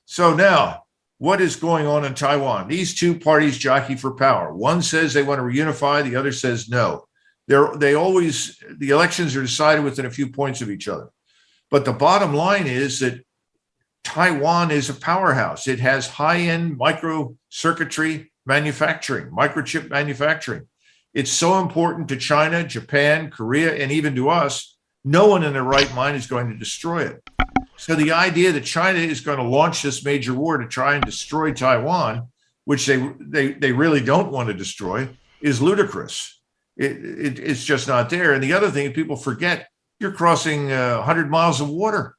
So now, what is going on in Taiwan? These two parties jockey for power. One says they want to reunify, the other says no. The elections are decided within a few points of each other. But the bottom line is that Taiwan is a powerhouse. It has high-end microcircuitry manufacturing, microchip manufacturing. It's so important to China, Japan, Korea, and even to us. No one in their right mind is going to destroy it. So the idea that China is going to launch this major war to try and destroy Taiwan, which they really don't want to destroy, is ludicrous. It's just not there. And the other thing people forget, you're crossing 100 miles of water.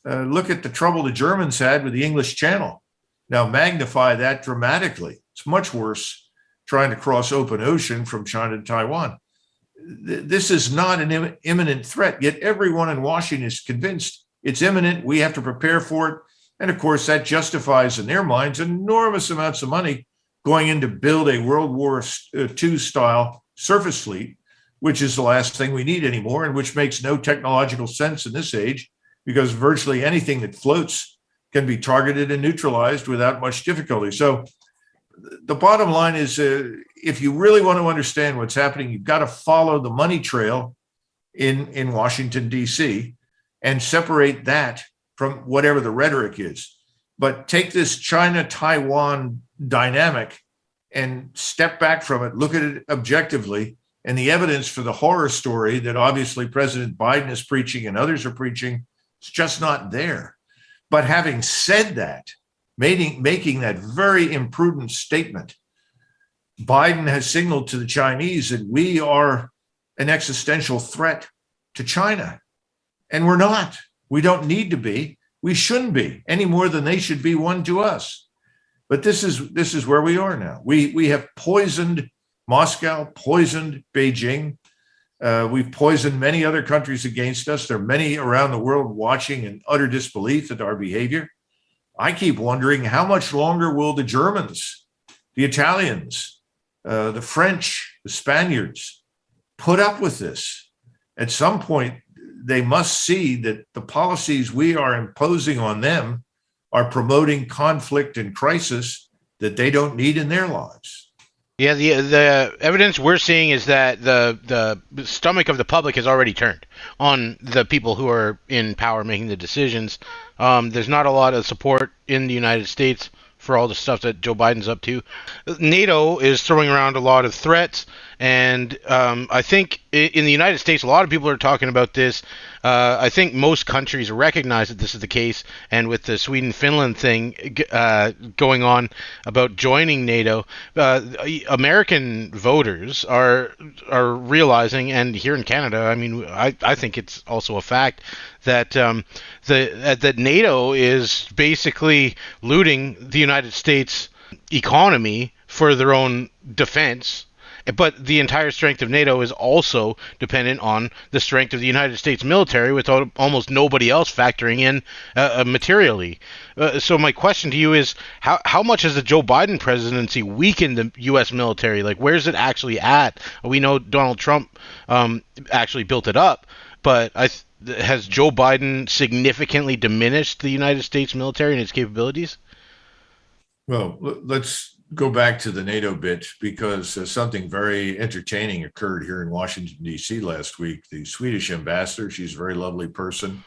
Look at the trouble the Germans had with the English Channel. Now magnify that dramatically. It's much worse trying to cross open ocean from China to Taiwan. This is not an imminent threat, yet everyone in Washington is convinced it's imminent. We have to prepare for it. And of course, that justifies in their minds enormous amounts of money going in to build a World War II style surface fleet, which is the last thing we need anymore, and which makes no technological sense in this age, because virtually anything that floats can be targeted and neutralized without much difficulty. So the bottom line is, if you really want to understand what's happening, you've got to follow the money trail in Washington, D.C., and separate that from whatever the rhetoric is. But take this China-Taiwan dynamic and step back from it, look at it objectively, and the evidence for the horror story that obviously President Biden is preaching and others are preaching, it's just not there. But having said that, making that very imprudent statement, Biden has signaled to the Chinese that we are an existential threat to China. And we're not. We don't need to be. We shouldn't be any more than they should be one to us. But this is where we are now. We have poisoned Moscow, poisoned Beijing. We've poisoned many other countries against us. There are many around the world watching in utter disbelief at our behavior. I keep wondering, how much longer will the Germans, the Italians, the French, the Spaniards put up with this? At some point, they must see that the policies we are imposing on them are promoting conflict and crisis that they don't need in their lives. Yeah, the evidence we're seeing is that the stomach of the public has already turned on the people who are in power making the decisions. There's not a lot of support in the United States for all the stuff that Joe Biden's up to. NATO is throwing around a lot of threats, and I think in the United States, a lot of people are talking about this. I think most countries recognize that this is the case, and with the Sweden-Finland thing going on about joining NATO, American voters are realizing, and here in Canada, I mean, I think it's also a fact that that NATO is basically looting the United States economy for their own defense. But the entire strength of NATO is also dependent on the strength of the United States military, with almost nobody else factoring in materially. So my question to you is, how much has the Joe Biden presidency weakened the U.S. military? Like, where's it actually at? We know Donald Trump actually built it up, but has Joe Biden significantly diminished the United States military and its capabilities? Well, let's go back to the NATO bit, because something very entertaining occurred here in Washington, D.C. last week. The Swedish ambassador, she's a very lovely person,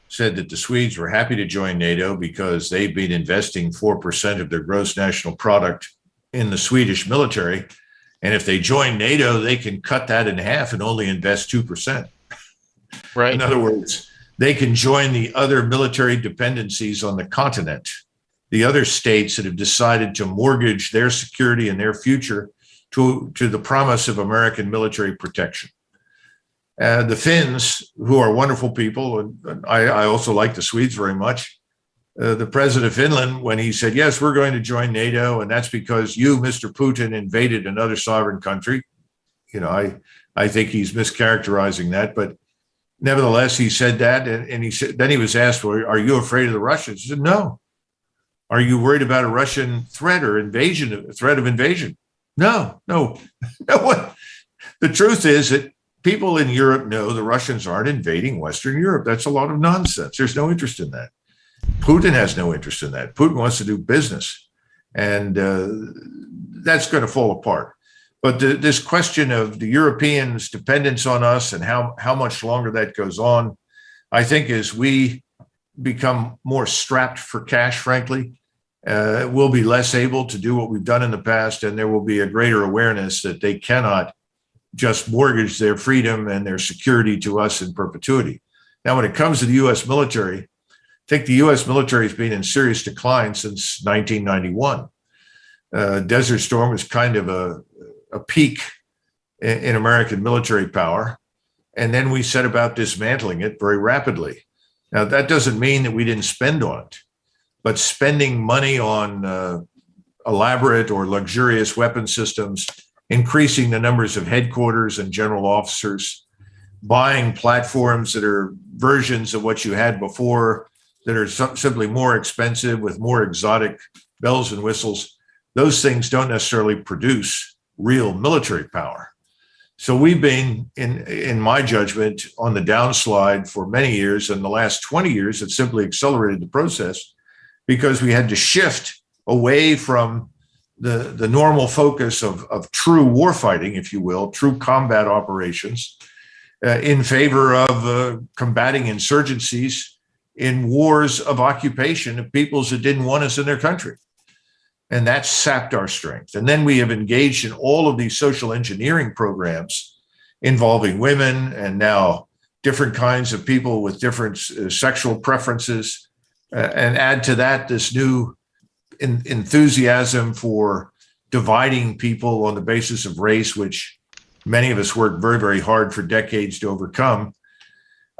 said that the Swedes were happy to join NATO because they've been investing 4% of their gross national product in the Swedish military. And if they join NATO, they can cut that in half and only invest 2%. Right. In other words, they can join the other military dependencies on the continent, the other states that have decided to mortgage their security and their future to the promise of American military protection. The Finns, who are wonderful people, and I also like the Swedes very much. The president of Finland, when he said, yes, we're going to join NATO, and that's because you, Mr. Putin, invaded another sovereign country. You know, I think he's mischaracterizing that, but nevertheless, he said that, and he said, then he was asked, well, are you afraid of the Russians? He said, no. Are you worried about a Russian threat or threat of invasion? No. The truth is that people in Europe know the Russians aren't invading Western Europe. That's a lot of nonsense. There's no interest in that. Putin has no interest in that. Putin wants to do business, and that's going to fall apart. But this question of the Europeans' dependence on us and how much longer that goes on, I think as we become more strapped for cash, frankly, we'll be less able to do what we've done in the past, and there will be a greater awareness that they cannot just mortgage their freedom and their security to us in perpetuity. Now, when it comes to the U.S. military, I think the U.S. military has been in serious decline since 1991. Desert Storm was kind of a peak in American military power, and then we set about dismantling it very rapidly. Now, that doesn't mean that we didn't spend on it, but spending money on elaborate or luxurious weapon systems, increasing the numbers of headquarters and general officers, buying platforms that are versions of what you had before that are simply more expensive with more exotic bells and whistles, those things don't necessarily produce real military power. So we've been, in my judgment, on the downslide for many years, and the last 20 years it simply accelerated the process because we had to shift away from the normal focus of true warfighting, if you will, true combat operations, in favor of combating insurgencies in wars of occupation of peoples that didn't want us in their country. And that sapped our strength. And then we have engaged in all of these social engineering programs involving women and now different kinds of people with different sexual preferences, and add to that this new enthusiasm for dividing people on the basis of race, which many of us worked very, very hard for decades to overcome.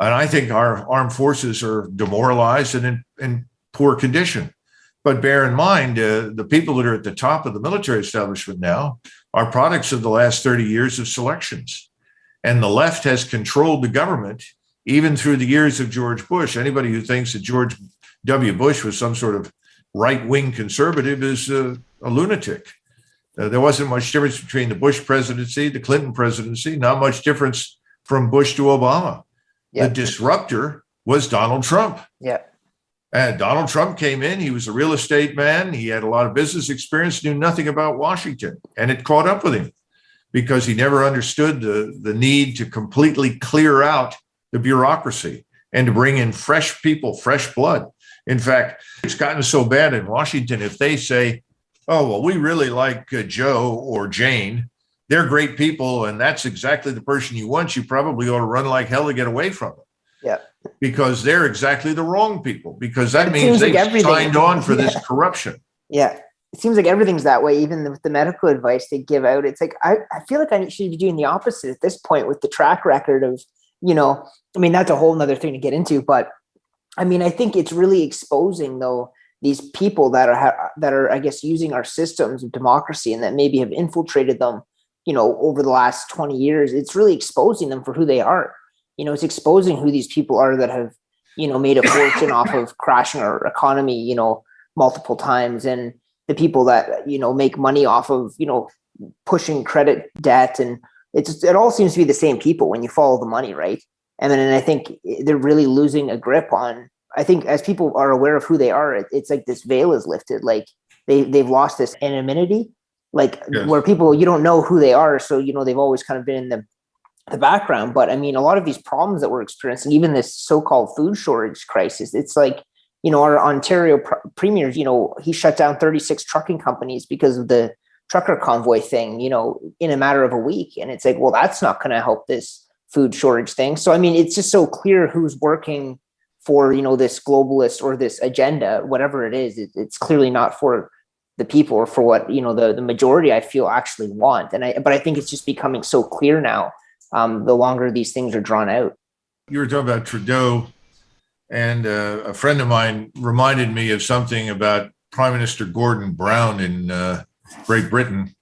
And I think our armed forces are demoralized and in poor condition. But bear in mind, the people that are at the top of the military establishment now are products of the last 30 years of selections. And the left has controlled the government even through the years of George Bush. Anybody who thinks that George W. Bush was some sort of right-wing conservative is a lunatic. There wasn't much difference between the Bush presidency, the Clinton presidency, not much difference from Bush to Obama. Yep. The disruptor was Donald Trump. Yeah. And Donald Trump came in. He was a real estate man. He had a lot of business experience, knew nothing about Washington. And it caught up with him because he never understood the need to completely clear out the bureaucracy and to bring in fresh people, fresh blood. In fact, it's gotten so bad in Washington, if they say, oh, well, we really like Joe or Jane, they're great people, and that's exactly the person you want, you probably ought to run like hell to get away from them. Yeah. Because they're exactly the wrong people, because that means they've signed on for this corruption. Yeah. It seems like everything's that way, even with the medical advice they give out. It's like, I feel like I should be doing the opposite at this point with the track record of, that's a whole nother thing to get into. But I think it's really exposing, though, these people that are, I guess, using our systems of democracy and that maybe have infiltrated them, over the last 20 years. It's really exposing them for who they are. It's exposing who these people are that have, made a fortune off of crashing our economy, multiple times. And the people that, make money off of, pushing credit debt. And it all seems to be the same people when you follow the money, right? And I think they're really losing a grip on, I think as people are aware of who they are, it's like this veil is lifted. Like they've lost this anonymity, like yes. Where people, you don't know who they are. So, they've always kind of been in the background. But a lot of these problems that we're experiencing, even this so-called food shortage crisis, it's like, our Ontario premier, he shut down 36 trucking companies because of the trucker convoy thing, in a matter of a week. And it's like, well, that's not going to help this food shortage thing. So, it's just so clear who's working for, this globalist or this agenda, whatever it is. It's clearly not for the people or for what, the majority I feel actually want. But I think it's just becoming so clear now, the longer these things are drawn out. You were talking about Trudeau, and a friend of mine reminded me of something about Prime Minister Gordon Brown in Great Britain.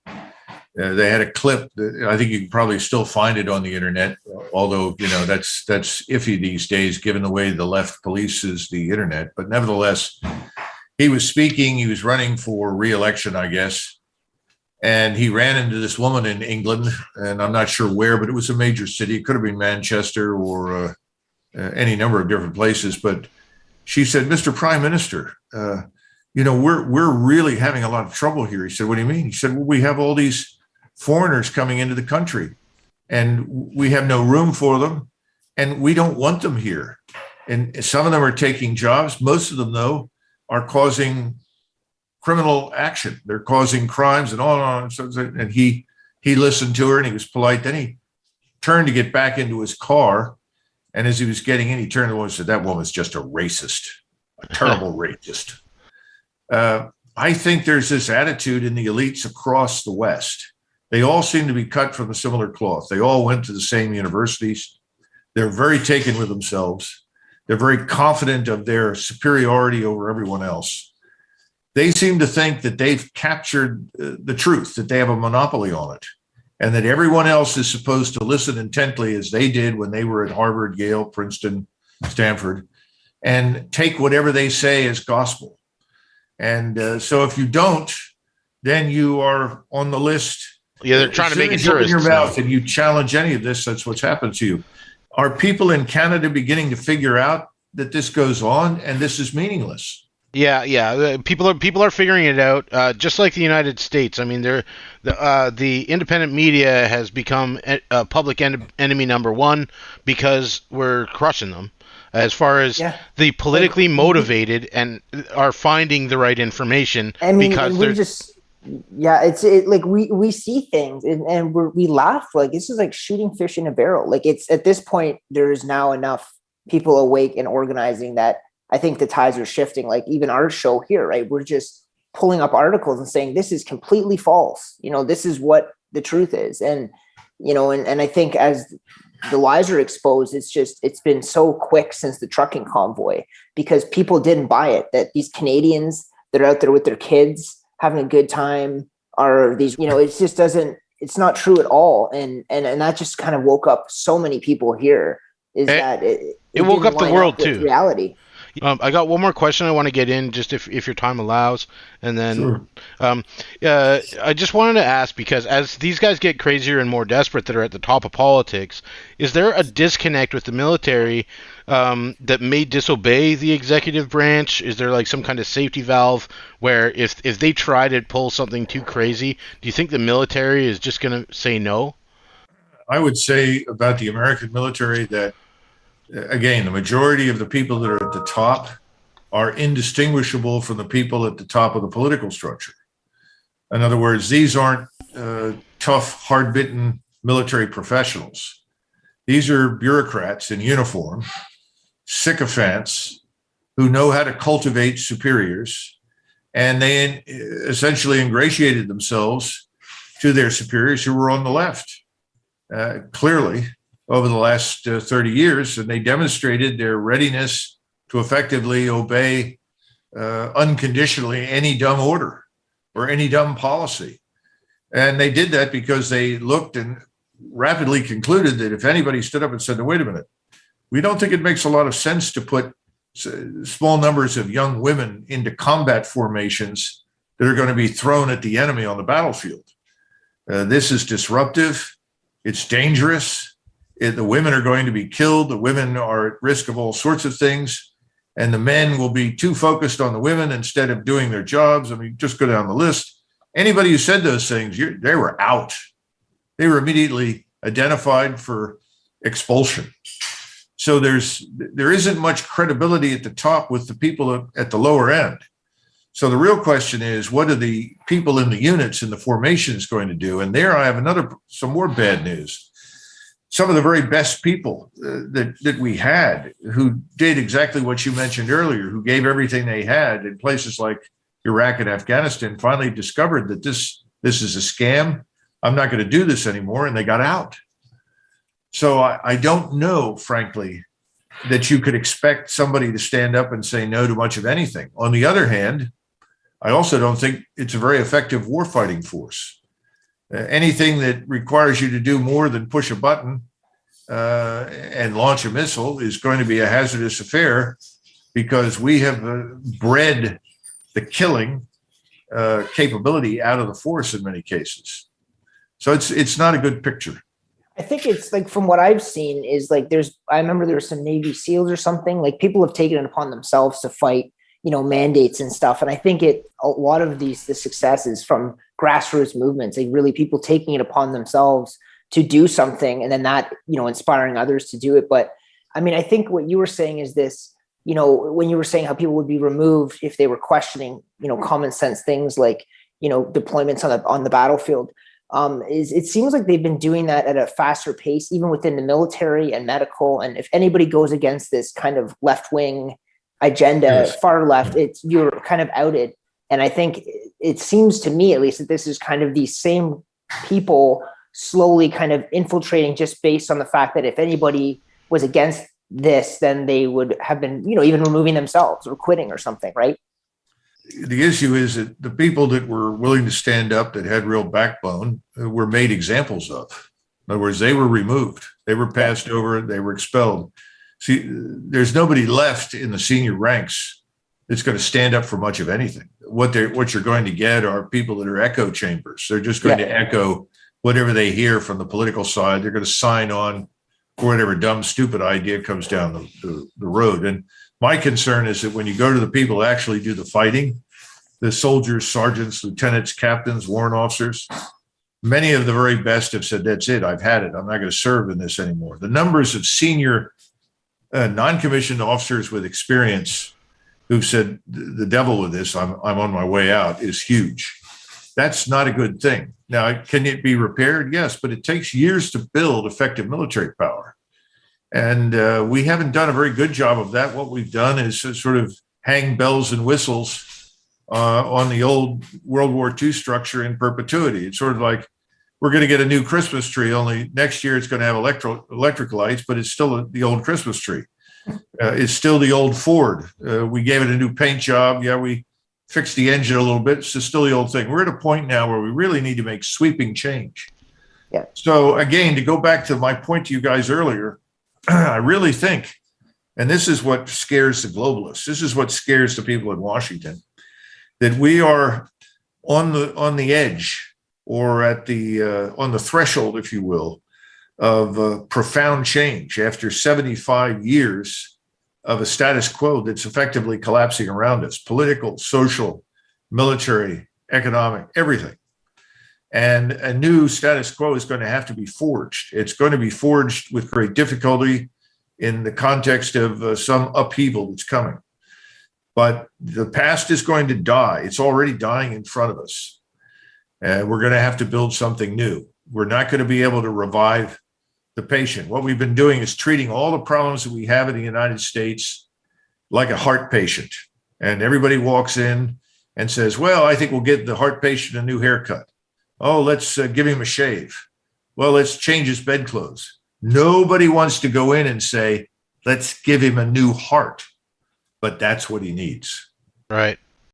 They had a clip that I think you can probably still find it on the internet, although, that's iffy these days, given the way the left polices the internet. But nevertheless, he was speaking, he was running for re-election, I guess. And he ran into this woman in England, and I'm not sure where, but it was a major city. It could have been Manchester or any number of different places. But she said, Mr. Prime Minister, we're really having a lot of trouble here. He said, what do you mean? He said, well, we have all these foreigners coming into the country and we have no room for them and we don't want them here. And some of them are taking jobs. Most of them, though, are causing criminal action. They're causing crimes and on. And he listened to her and he was polite. Then he turned to get back into his car. And as he was getting in, he turned to the woman and said, that woman's just a racist, a terrible racist. I think there's this attitude in the elites across the West. They all seem to be cut from a similar cloth. They all went to the same universities. They're very taken with themselves. They're very confident of their superiority over everyone else. They seem to think that they've captured the truth, that they have a monopoly on it, and that everyone else is supposed to listen intently as they did when they were at Harvard, Yale, Princeton, Stanford, and take whatever they say as gospel. And so if you don't, then you are on the list. Yeah, they're trying to make it true. In your mouth and you challenge any of this, that's what's happened to you. Are people in Canada beginning to figure out that this goes on and this is meaningless? Yeah. People are figuring it out. Just like the United States. I mean, the independent media has become public enemy number one because we're crushing them. As far as Yeah. the Like politically motivated and are finding the right information I mean, because and we're they're just, yeah, like we see things and we laugh like this is like shooting fish in a barrel. Like it's at this point, there is now enough people awake and organizing that I think the tides are shifting. Like even our show here, right? We're just pulling up articles and saying this is completely false. This is what the truth is. And I think as the lies are exposed, it's been so quick since the trucking convoy because people didn't buy it that these Canadians that are out there with their kids having a good time are these, it just doesn't, it's not true at all. And that just kind of woke up so many people here is it, that it it woke didn't up the line world up with too. reality. I got one more question I want to get in, just if your time allows, and then Sure. I just wanted to ask because as these guys get crazier and more desperate that are at the top of politics, is there a disconnect with the military that may disobey the executive branch? Is there like some kind of safety valve where if they try to pull something too crazy, do you think the military is just going to say no? I would say about the American military that, again, the majority of the people that are at the top are indistinguishable from the people at the top of the political structure. In other words, these aren't tough, hard bitten military professionals. These are bureaucrats in uniform, sycophants who know how to cultivate superiors, and they essentially ingratiated themselves to their superiors who were on the left, clearly over the last 30 years, and they demonstrated their readiness to effectively obey unconditionally any dumb order or any dumb policy. And they did that because they looked and rapidly concluded that if anybody stood up and said, no, wait a minute, we don't think it makes a lot of sense to put small numbers of young women into combat formations that are going to be thrown at the enemy on the battlefield. This is disruptive. It's dangerous. The women are going to be killed. The women are at risk of all sorts of things. And the men will be too focused on the women instead of doing their jobs. I mean, just go down the list. Anybody who said those things, they were out. They were immediately identified for expulsion. So there isn't much credibility at the top with the people at the lower end. So the real question is, what are the people in the units in the formations going to do? And there I have some more bad news. Some of the very best people that we had who did exactly what you mentioned earlier, who gave everything they had in places like Iraq and Afghanistan, finally discovered that this is a scam. I'm not going to do this anymore. And they got out. So I don't know, frankly, that you could expect somebody to stand up and say no to much of anything. On the other hand, I also don't think it's a very effective warfighting force. Anything that requires you to do more than push a button and launch a missile is going to be a hazardous affair because we have bred the killing capability out of the force in many cases. So it's not a good picture. I think it's like from what I've seen is like I remember there were some Navy SEALs or something, like people have taken it upon themselves to fight, mandates and stuff. And I think a lot of the success is from grassroots movements, like really people taking it upon themselves to do something and then that, inspiring others to do it. But I mean, I think what you were saying is this, when you were saying how people would be removed if they were questioning, common sense things like, deployments on the battlefield. It seems like they've been doing that at a faster pace, even within the military and medical. And if anybody goes against this kind of left-wing agenda, Yes. far left, you're kind of outed. And I think it seems to me, at least, that this is kind of these same people slowly kind of infiltrating just based on the fact that if anybody was against this, then they would have been, even removing themselves or quitting or something, right? The issue is that the people that were willing to stand up, that had real backbone, were made examples of. In other words, they were removed. They were passed over. They were expelled. See, there's nobody left in the senior ranks that's going to stand up for much of anything. What you're going to get are people that are echo chambers. They're just going to echo whatever they hear from the political side. They're going to sign on whatever dumb, stupid idea comes down the road. And my concern is that when you go to the people who actually do the fighting, the soldiers, sergeants, lieutenants, captains, warrant officers, many of the very best have said, that's it, I've had it. I'm not going to serve in this anymore. The numbers of senior non-commissioned officers with experience who've said, the devil with this, I'm on my way out, is huge. That's not a good thing. Now, can it be repaired? Yes, but it takes years to build effective military power. And we haven't done a very good job of that. What we've done is sort of hang bells and whistles on the old World War II structure in perpetuity. It's sort of like we're going to get a new Christmas tree, only next year it's going to have electric lights, but it's still the old Christmas tree. It's still the old Ford. We gave it a new paint job. Yeah, we fixed the engine a little bit. It's still the old thing. We're at a point now where we really need to make sweeping change. Yeah. So again, to go back to my point to you guys earlier, I really think, and this is what scares the globalists, this is what scares the people in Washington, that we are on the edge, or at the on the threshold, if you will, of profound change after 75 years of a status quo that's effectively collapsing around us: political, social, military, economic, everything. And a new status quo is going to have to be forged. It's going to be forged with great difficulty in the context of some upheaval that's coming. But the past is going to die. It's already dying in front of us. And we're going to have to build something new. We're not going to be able to revive the patient. What we've been doing is treating all the problems that we have in the United States like a heart patient. And everybody walks in and says, well, I think we'll get the heart patient a new haircut. Oh, let's give him a shave. Well, let's change his bedclothes. Nobody wants to go in and say, let's give him a new heart. But that's what he needs. Right.